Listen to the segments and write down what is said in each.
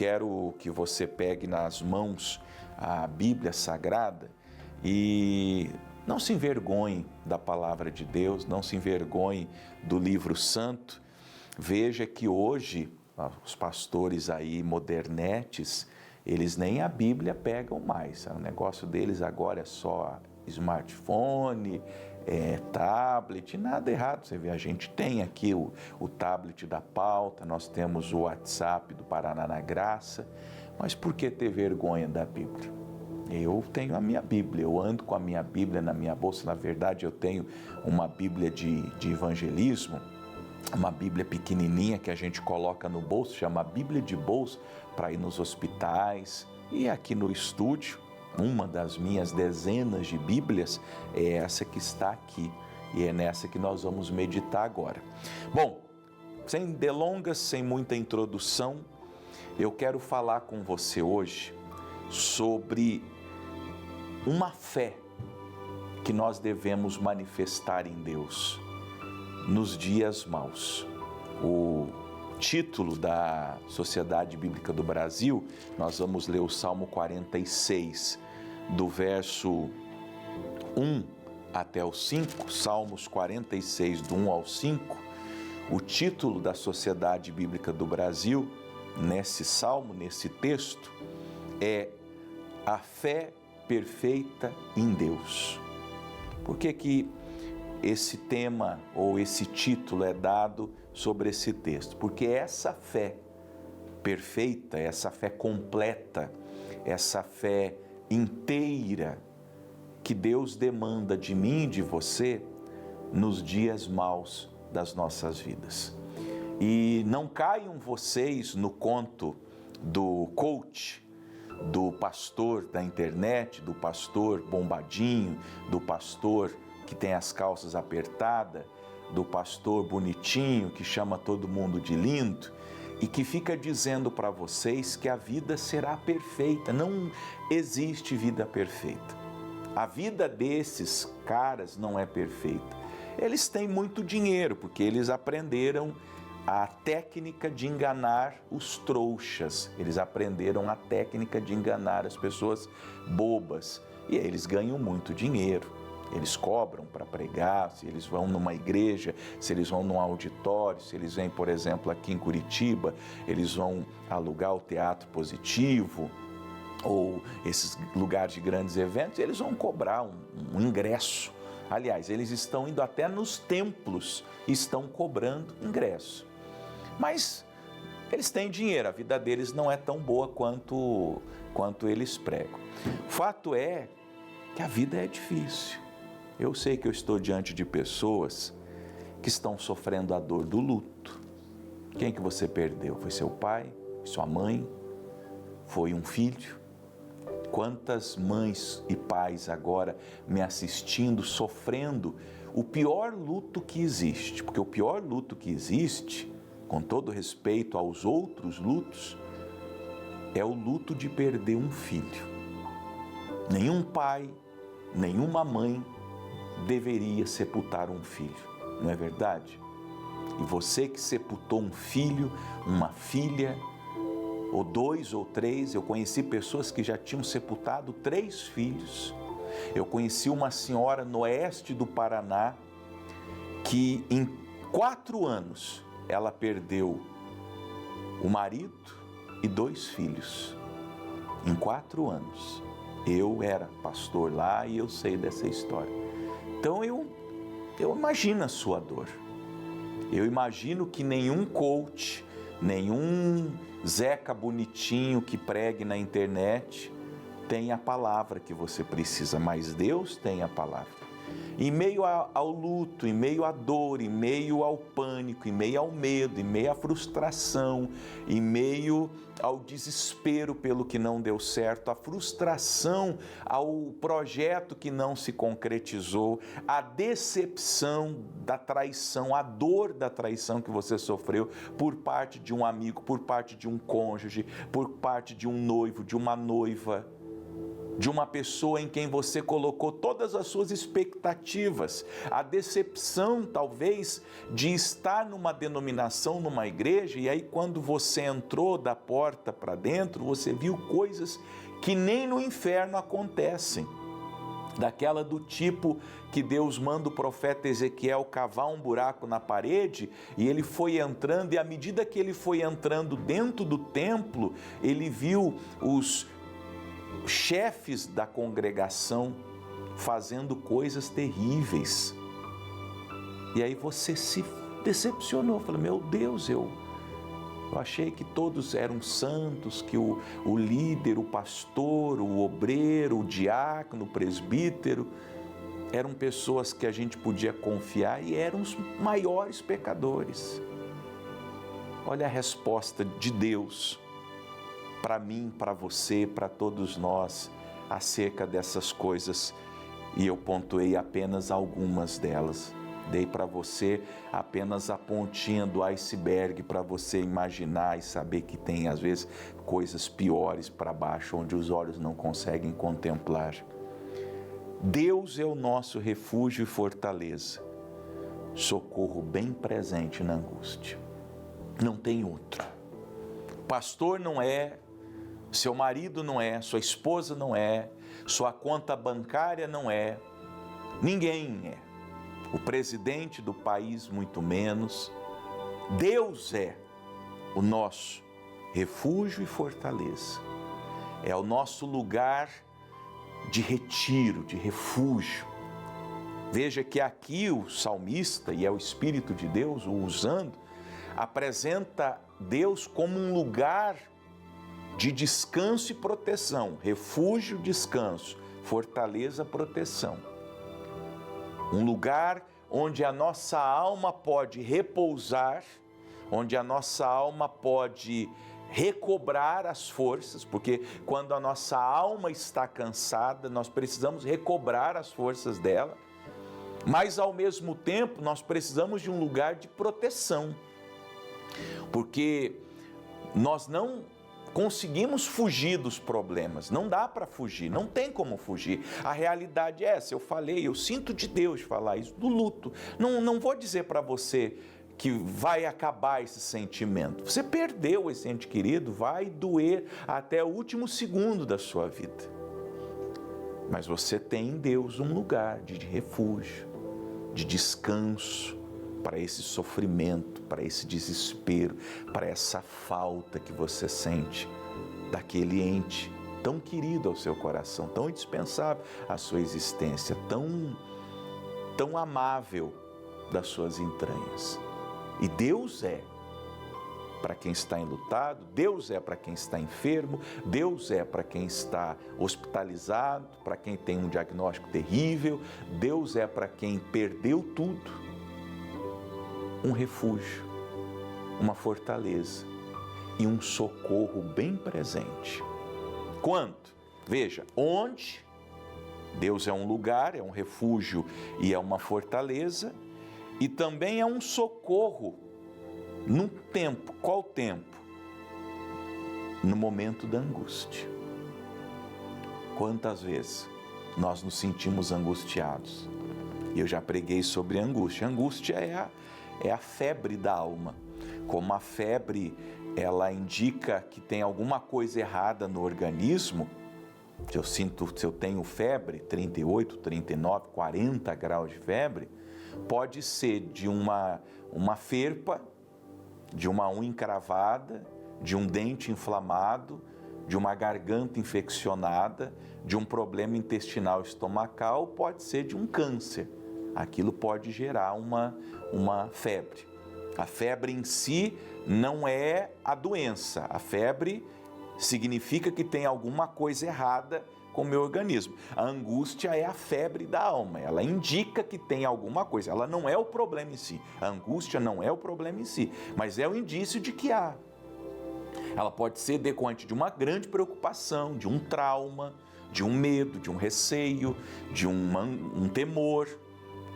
quero que você pegue nas mãos a Bíblia Sagrada e não se envergonhe da palavra de Deus, não se envergonhe do livro santo. Veja que hoje os pastores aí modernetes, eles nem a Bíblia pegam mais. O negócio deles agora é só smartphone, tablet, nada errado. Você vê, a gente tem aqui o tablet da pauta, nós temos o WhatsApp do Paraná na Graça, mas por que ter vergonha da Bíblia? Eu tenho a minha Bíblia, eu ando com a minha Bíblia na minha bolsa. Na verdade, eu tenho uma Bíblia de evangelismo, uma Bíblia pequenininha que a gente coloca no bolso, chama Bíblia de bolso, para ir nos hospitais. E aqui no estúdio, uma das minhas dezenas de Bíblias é essa que está aqui, e é nessa que nós vamos meditar agora. Bom, sem delongas, sem muita introdução, eu quero falar com você hoje sobre uma fé que nós devemos manifestar em Deus nos dias maus. O título da Sociedade Bíblica do Brasil, nós vamos ler o Salmo 46, do verso 1 até o 5, Salmos 46, do 1 ao 5. O título da Sociedade Bíblica do Brasil, nesse salmo, nesse texto, é A Fé Perfeita em Deus. Por que esse tema ou esse título é dado sobre esse texto? Porque essa fé perfeita, essa fé completa, essa fé inteira que Deus demanda de mim e de você nos dias maus das nossas vidas. E não caiam vocês no conto do coach, do pastor da internet, do pastor bombadinho, do pastor que tem as calças apertadas, do pastor bonitinho que chama todo mundo de lindo e que fica dizendo para vocês que a vida será perfeita. Não existe vida perfeita. A vida desses caras não é perfeita. Eles têm muito dinheiro porque eles aprenderam a técnica de enganar os trouxas. Eles aprenderam a técnica de enganar as pessoas bobas. E aí eles ganham muito dinheiro. Eles cobram para pregar, se eles vão numa igreja, se eles vão num auditório, se eles vêm, por exemplo, aqui em Curitiba, eles vão alugar o Teatro Positivo ou esses lugares de grandes eventos, eles vão cobrar um ingresso. Aliás, eles estão indo até nos templos, estão cobrando ingresso. Mas eles têm dinheiro, a vida deles não é tão boa quanto eles pregam. Fato é que a vida é difícil. Eu sei que eu estou diante de pessoas que estão sofrendo a dor do luto. Quem que você perdeu? Foi seu pai? Sua mãe? Foi um filho? Quantas mães e pais agora me assistindo, sofrendo o pior luto que existe? Porque o pior luto que existe, com todo respeito aos outros lutos, é o luto de perder um filho. Nenhum pai, nenhuma mãe deveria sepultar um filho, não é verdade? E você que sepultou um filho, uma filha, ou 2 ou 3, eu conheci pessoas que já tinham sepultado 3 filhos. Eu conheci uma senhora no oeste do Paraná que em 4 anos ela perdeu o marido e 2 filhos. Em 4 anos. Eu era pastor lá e eu sei dessa história. Então eu imagino a sua dor. Eu imagino que nenhum coach, nenhum Zeca bonitinho que pregue na internet tem a palavra que você precisa, mas Deus tem a palavra. Em meio ao luto, em meio à dor, em meio ao pânico, em meio ao medo, em meio à frustração, em meio ao desespero pelo que não deu certo, a frustração ao projeto que não se concretizou, a decepção da traição, a dor da traição que você sofreu por parte de um amigo, por parte de um cônjuge, por parte de um noivo, de uma noiva. de uma pessoa em quem você colocou todas as suas expectativas, a decepção talvez de estar numa denominação, numa igreja, e aí quando você entrou da porta para dentro, você viu coisas que nem no inferno acontecem. Daquela do tipo que Deus manda o profeta Ezequiel cavar um buraco na parede, e ele foi entrando, e à medida que ele foi entrando dentro do templo, ele viu os chefes da congregação fazendo coisas terríveis. E aí você se decepcionou, falou: meu Deus, eu achei que todos eram santos, que o líder, o pastor, o obreiro, o diácono, o presbítero, eram pessoas que a gente podia confiar e eram os maiores pecadores. Olha a resposta de Deus para mim, para você, para todos nós, acerca dessas coisas, e eu pontuei apenas algumas delas. Dei para você apenas a pontinha do iceberg para você imaginar e saber que tem, às vezes, coisas piores para baixo, onde os olhos não conseguem contemplar. Deus é o nosso refúgio e fortaleza, socorro bem presente na angústia. Não tem outro. Pastor não é, seu marido não é, sua esposa não é, sua conta bancária não é, ninguém é. O presidente do país, muito menos. Deus é o nosso refúgio e fortaleza. É o nosso lugar de retiro, de refúgio. Veja que aqui o salmista, e é o Espírito de Deus o usando, apresenta Deus como um lugar de descanso e proteção. Refúgio, descanso, fortaleza, proteção. Um lugar onde a nossa alma pode repousar, onde a nossa alma pode recobrar as forças, porque quando a nossa alma está cansada, nós precisamos recobrar as forças dela, mas ao mesmo tempo nós precisamos de um lugar de proteção, porque nós não conseguimos fugir dos problemas, não dá para fugir, não tem como fugir. A realidade é essa, eu falei, eu sinto de Deus falar isso, do luto. Não vou dizer para você que vai acabar esse sentimento. Você perdeu esse ente querido, vai doer até o último segundo da sua vida. Mas você tem em Deus um lugar de refúgio, de descanso, para esse sofrimento, para esse desespero, para essa falta que você sente daquele ente tão querido ao seu coração, tão indispensável à sua existência, tão amável das suas entranhas. E Deus é para quem está enlutado, Deus é para quem está enfermo, Deus é para quem está hospitalizado, para quem tem um diagnóstico terrível, Deus é para quem perdeu tudo. Um refúgio, uma fortaleza e um socorro bem presente. Quando? Veja, onde Deus é um lugar, é um refúgio e é uma fortaleza, e também é um socorro num tempo. Qual tempo? No momento da angústia. Quantas vezes nós nos sentimos angustiados? Eu já preguei sobre a angústia. A angústia é a febre da alma. Como a febre, ela indica que tem alguma coisa errada no organismo, se eu tenho febre, 38, 39, 40 graus de febre, pode ser de uma ferpa, de uma unha encravada, de um dente inflamado, de uma garganta infeccionada, de um problema intestinal estomacal, pode ser de um câncer. Aquilo pode gerar uma febre. A febre em si não é a doença. A febre significa que tem alguma coisa errada com o meu organismo. A angústia é a febre da alma. Ela indica que tem alguma coisa. Ela não é o problema em si. A angústia não é o problema em si, mas é o indício de que há. Ela pode ser decorrente de uma grande preocupação, de um trauma, de um medo, de um receio, de um temor.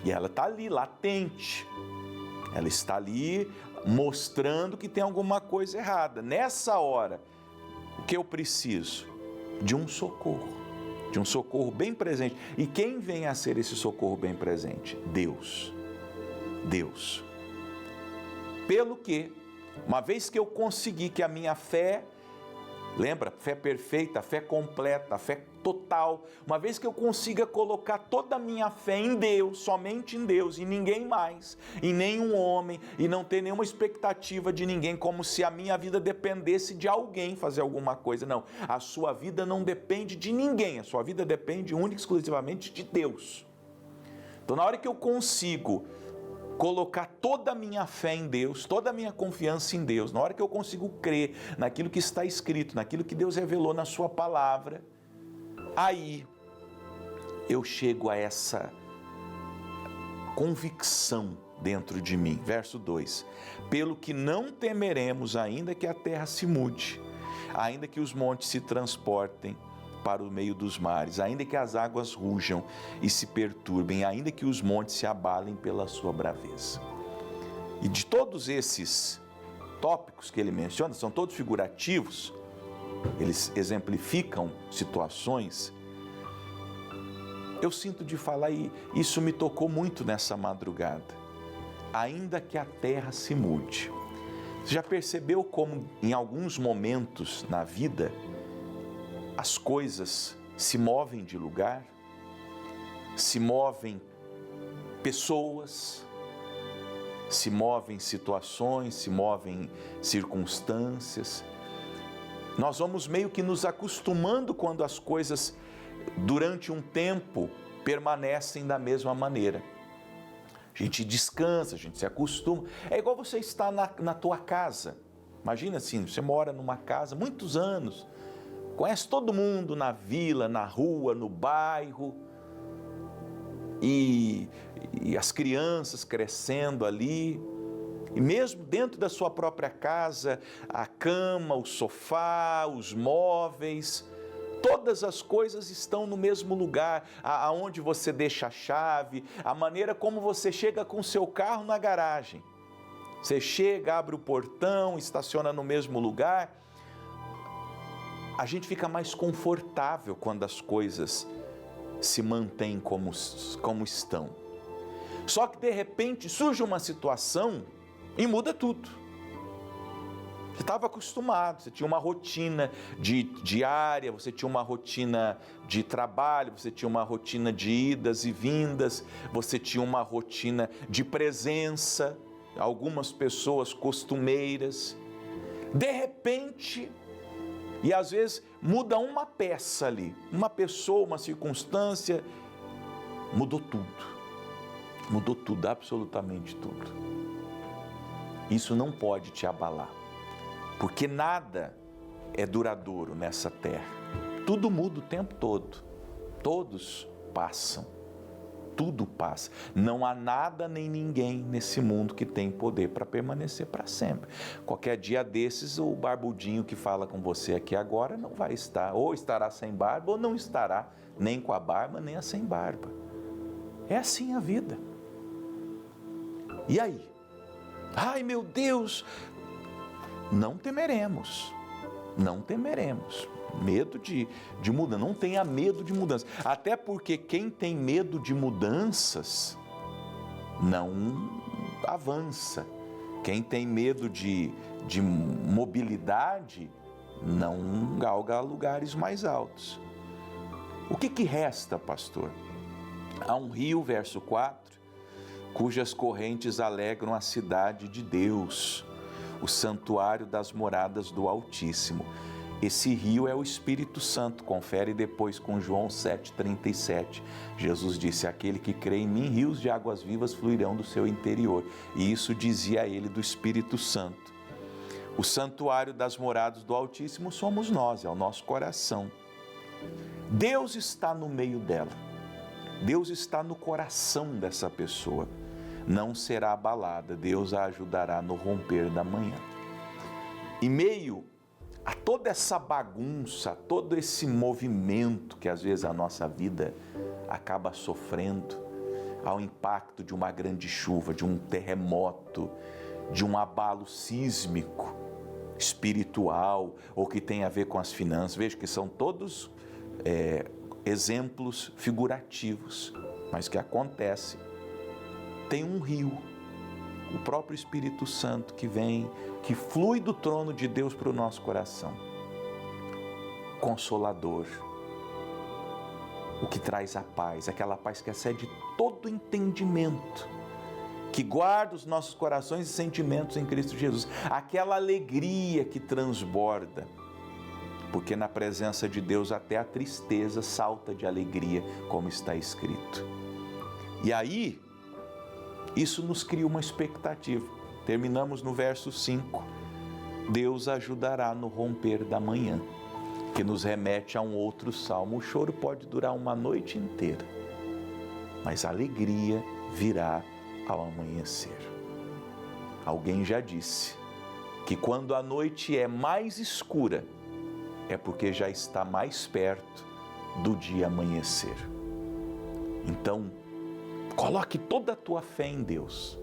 E ela está ali, latente. Ela está ali mostrando que tem alguma coisa errada. Nessa hora, o que eu preciso? De um socorro. de um socorro bem presente. E quem vem a ser esse socorro bem presente? Deus. Deus. Pelo que, uma vez que eu consegui que a minha fé, lembra, fé perfeita, fé completa, fé total, uma vez que eu consiga colocar toda a minha fé em Deus, somente em Deus, e ninguém mais, em nenhum homem, e não ter nenhuma expectativa de ninguém, como se a minha vida dependesse de alguém fazer alguma coisa. Não, a sua vida não depende de ninguém, a sua vida depende única e exclusivamente de Deus. Então, na hora que eu consigo colocar toda a minha fé em Deus, toda a minha confiança em Deus, na hora que eu consigo crer naquilo que está escrito, naquilo que Deus revelou na sua palavra, aí eu chego a essa convicção dentro de mim. Verso 2: pelo que não temeremos, ainda que a terra se mude, ainda que os montes se transportem para o meio dos mares, ainda que as águas rujam e se perturbem, ainda que os montes se abalem pela sua braveza. E de todos esses tópicos que ele menciona, são todos figurativos, eles exemplificam situações. Eu sinto de falar, e isso me tocou muito nessa madrugada. Ainda que a terra se mude. Você já percebeu como em alguns momentos na vida as coisas se movem de lugar, se movem pessoas, se movem situações, se movem circunstâncias. Nós vamos meio que nos acostumando quando as coisas, durante um tempo, permanecem da mesma maneira. A gente descansa, a gente se acostuma. É igual você estar na tua casa. Imagina assim, você mora numa casa muitos anos, conhece todo mundo na vila, na rua, no bairro, e as crianças crescendo ali, e mesmo dentro da sua própria casa, a cama, o sofá, os móveis, todas as coisas estão no mesmo lugar, aonde você deixa a chave, a maneira como você chega com o seu carro na garagem. Você chega, abre o portão, estaciona no mesmo lugar. A gente fica mais confortável quando as coisas se mantêm como estão. Só que de repente surge uma situação e muda tudo. Você estava acostumado, você tinha uma rotina diária, você tinha uma rotina de trabalho, você tinha uma rotina de idas e vindas, você tinha uma rotina de presença, algumas pessoas costumeiras. De repente, e às vezes muda uma peça ali, uma pessoa, uma circunstância, mudou tudo, absolutamente tudo. Isso não pode te abalar, porque nada é duradouro nessa terra. Tudo muda o tempo todo, todos passam, tudo passa. Não há nada nem ninguém nesse mundo que tem poder para permanecer para sempre. Qualquer dia desses, o barbudinho que fala com você aqui agora não vai estar, ou estará sem barba, ou não estará nem com a barba, nem a sem barba. É assim a vida. E aí? Ai, meu Deus! Não temeremos. Medo de mudança, não tenha medo de mudança. Até porque quem tem medo de mudanças não avança. Quem tem medo de mobilidade não galga lugares mais altos. O que resta, pastor? Há um rio, verso 4, cujas correntes alegram a cidade de Deus, o santuário das moradas do Altíssimo. Esse rio é o Espírito Santo. Confere depois com João 7,37. Jesus disse: aquele que crê em mim, rios de águas vivas fluirão do seu interior. E isso dizia ele do Espírito Santo. O santuário das moradas do Altíssimo somos nós, é o nosso coração. Deus está no meio dela. Deus está no coração dessa pessoa. Não será abalada, Deus a ajudará no romper da manhã. Em meio a toda essa bagunça, a todo esse movimento que às vezes a nossa vida acaba sofrendo, ao impacto de uma grande chuva, de um terremoto, de um abalo sísmico, espiritual, ou que tem a ver com as finanças, veja que são todos exemplos figurativos, mas que acontece. Tem um rio, o próprio Espírito Santo que vem, que flui do trono de Deus para o nosso coração. Consolador, o que traz a paz, aquela paz que excede todo entendimento, que guarda os nossos corações e sentimentos em Cristo Jesus, aquela alegria que transborda, porque na presença de Deus até a tristeza salta de alegria, como está escrito. E aí, isso nos cria uma expectativa. Terminamos no verso 5. Deus ajudará no romper da manhã, que nos remete a um outro salmo. O choro pode durar uma noite inteira, mas a alegria virá ao amanhecer. Alguém já disse que quando a noite é mais escura, é porque já está mais perto do dia amanhecer. Então, coloque toda a tua fé em Deus,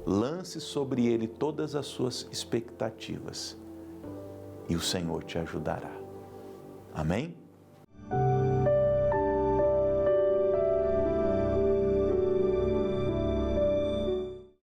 lance sobre Ele todas as suas expectativas e o Senhor te ajudará. Amém?